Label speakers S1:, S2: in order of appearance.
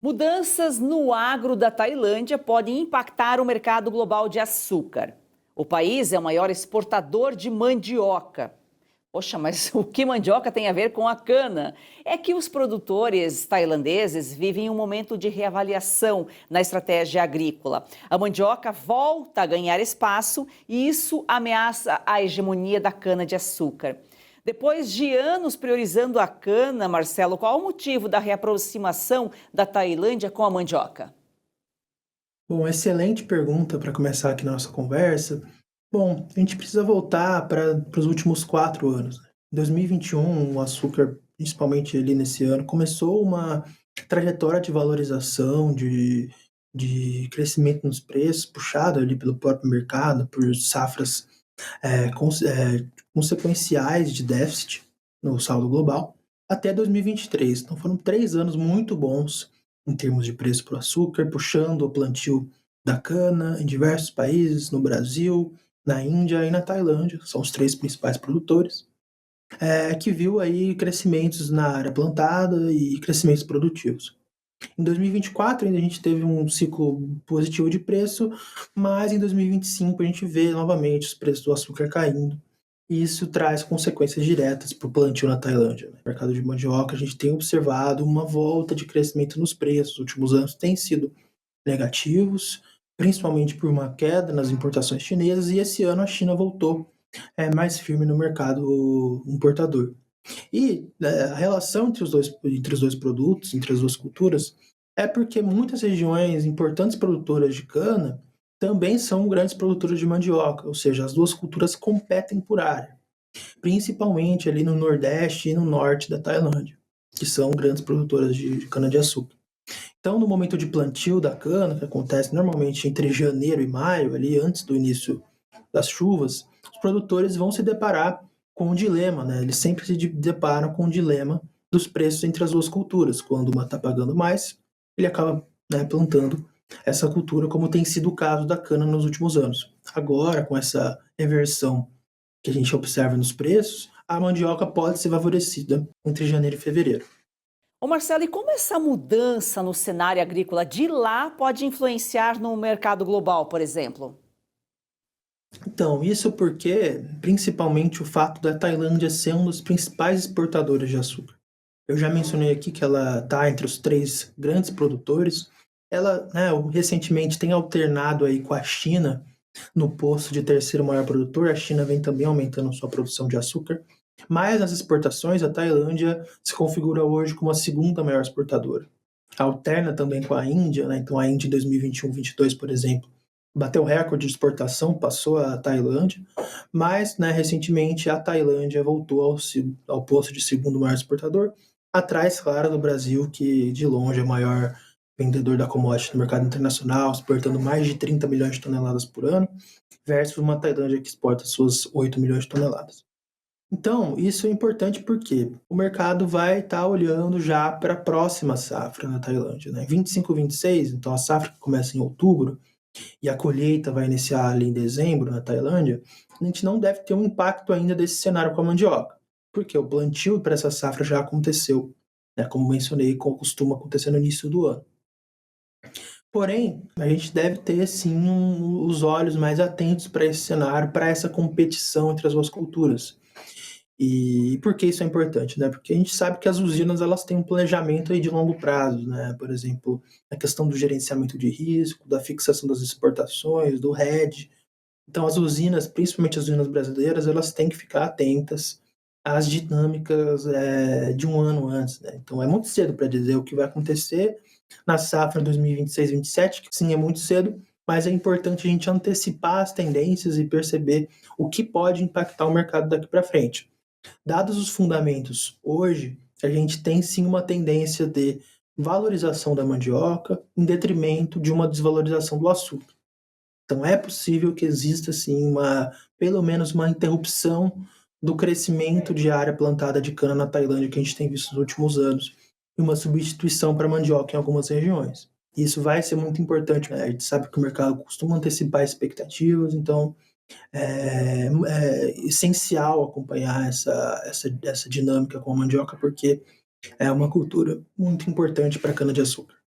S1: Mudanças no agro da Tailândia podem impactar o mercado global de açúcar. O país é o maior exportador de mandioca. Poxa, mas o que mandioca tem a ver com a cana? É que os produtores tailandeses vivem um momento de reavaliação na estratégia agrícola. A mandioca volta a ganhar espaço e isso ameaça a hegemonia da cana-de-açúcar. Depois de anos priorizando a cana, Marcelo, qual o motivo da reaproximação da Tailândia com a mandioca?
S2: Bom, excelente pergunta para começar aqui nossa conversa. Bom, a gente precisa voltar para os últimos 4 anos, né? Em 2021, o açúcar, principalmente ali nesse ano, começou uma trajetória de valorização, de crescimento nos preços, puxado ali pelo próprio mercado, por safras consequenciais de déficit no saldo global, até 2023. Então foram 3 anos muito bons em termos de preço para o açúcar, puxando o plantio da cana em diversos países, no Brasil, na Índia e na Tailândia, são os três principais produtores, que viu aí crescimentos na área plantada e crescimentos produtivos. Em 2024 ainda a gente teve um ciclo positivo de preço, mas em 2025 a gente vê novamente os preços do açúcar caindo, e isso traz consequências diretas para o plantio na Tailândia, né? No mercado de mandioca a gente tem observado uma volta de crescimento nos preços, os últimos anos têm sido negativos, principalmente por uma queda nas importações chinesas, e esse ano a China voltou mais firme no mercado importador. E a relação entre os dois produtos, entre as duas culturas, é porque muitas regiões importantes produtoras de cana também são grandes produtoras de mandioca, ou seja, as duas culturas competem por área, principalmente ali no Nordeste e no Norte da Tailândia, que são grandes produtoras de cana-de-açúcar. Então, no momento de plantio da cana, que acontece normalmente entre janeiro e maio, ali antes do início das chuvas, os produtores vão se deparar com um dilema, né? Eles sempre se deparam com o dilema dos preços entre as duas culturas. Quando uma está pagando mais, ele acaba, né, plantando essa cultura, como tem sido o caso da cana nos últimos anos. Agora, com essa reversão que a gente observa nos preços, a mandioca pode ser favorecida entre janeiro e fevereiro.
S1: Ô Marcelo, e como essa mudança no cenário agrícola de lá pode influenciar no mercado global, por exemplo?
S2: Então, isso porque, principalmente, o fato da Tailândia ser um dos principais exportadores de açúcar. Eu já mencionei aqui que ela está entre os três grandes produtores. Ela, né, recentemente tem alternado aí com a China no posto de terceiro maior produtor. A China vem também aumentando sua produção de açúcar. Mas nas exportações, a Tailândia se configura hoje como a segunda maior exportadora. Alterna também com a Índia, né? Então a Índia em 2021-22, por exemplo, bateu recorde de exportação, passou a Tailândia, mas, né, recentemente a Tailândia voltou ao posto de segundo maior exportador, atrás, claro, do Brasil, que de longe é o maior vendedor da commodity no mercado internacional, exportando mais de 30 milhões de toneladas por ano, versus uma Tailândia que exporta suas 8 milhões de toneladas. Então, isso é importante porque o mercado vai estar olhando já para a próxima safra na Tailândia, né? 25, 26, então a safra que começa em outubro e a colheita vai iniciar ali em dezembro na Tailândia, a gente não deve ter um impacto ainda desse cenário com a mandioca, porque o plantio para essa safra já aconteceu, né? Como mencionei, como costuma acontecer no início do ano. Porém, a gente deve ter sim os olhos mais atentos para esse cenário, para essa competição entre as duas culturas. E por que isso é importante, né? Porque a gente sabe que as usinas elas têm um planejamento aí de longo prazo, né? Por exemplo, a questão do gerenciamento de risco, da fixação das exportações, do hedge. Então as usinas, principalmente as usinas brasileiras, elas têm que ficar atentas às dinâmicas de um ano antes, né? Então é muito cedo para dizer o que vai acontecer na safra 2026-27, que sim, é muito cedo, mas é importante a gente antecipar as tendências e perceber o que pode impactar o mercado daqui para frente. Dados os fundamentos, hoje a gente tem sim uma tendência de valorização da mandioca em detrimento de uma desvalorização do açúcar. Então é possível que exista sim pelo menos uma interrupção do crescimento de área plantada de cana na Tailândia que a gente tem visto nos últimos anos e uma substituição para mandioca em algumas regiões. Isso vai ser muito importante, né? A gente sabe que o mercado costuma antecipar expectativas, então é essencial acompanhar essa dinâmica com a mandioca, porque é uma cultura muito importante para a cana-de-açúcar.